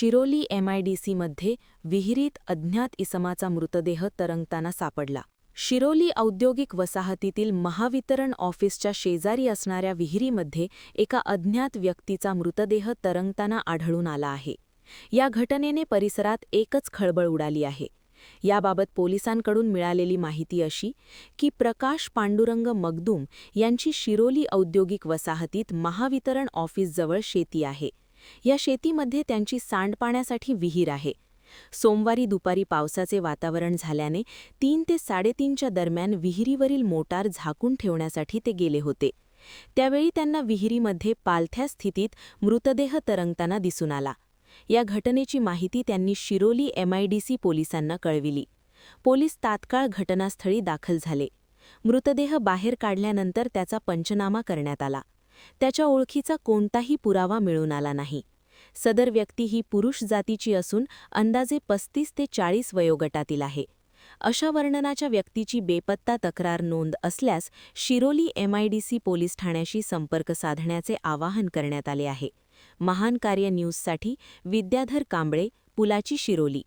शिरोली MIDCमध्ये विहिरीत अज्ञात इसमाचा मृतदेह तरंगताना सापडला. शिरोली औद्योगिक वसाहतीतील महावितरण ऑफिसच्या शेजारी असणाऱ्या विहिरीमध्ये एका अज्ञात व्यक्तीचा मृतदेह तरंगताना आढळून आला आहे. या घटनेने परिसरात एकच खळबळ उडाली आहे. याबाबत पोलिसांकडून मिळालेली माहिती अशी की प्रकाश पांडुरंग मगदूम यांची शिरोली औद्योगिक वसाहतीत महावितरण ऑफिसजवळ शेती आहे. या शेतीमध्ये त्यांची सांडपाण्यासाठी विहीर आहे. सोमवारी दुपारी पावसाचे वातावरण झाल्याने 3 ते 3:30च्या दरम्यान विहिरीवरील मोटार झाकून ठेवण्यासाठी ते गेले होते. त्यावेळी त्यांना विहिरीमध्ये पालथ्या स्थितीत मृतदेह तरंगताना दिसून आला. या घटनेची माहिती त्यांनी शिरोली MIDC पोलिसांना कळविली. पोलीस तात्काळ घटनास्थळी दाखल झाले. मृतदेह बाहेर काढल्यानंतर त्याचा पंचनामा करण्यात आला. त्याच्या ओळखीचा कोणताही पुरावा मिळून आला नाही. सदर व्यक्ती ही पुरुष जातीची असून अंदाजे 35 ते 40 वयोगटातील आहे. अशा वर्णनाच्या व्यक्तीची बेपत्ता तक्रार नोंद असल्यास शिरोली MIDC पोलीस ठाण्याशी संपर्क साधण्याचे आवाहन करण्यात आले आहे. महान कार्य न्यूजसाठी विद्याधर कांबळे, पुलाची, शिरोली.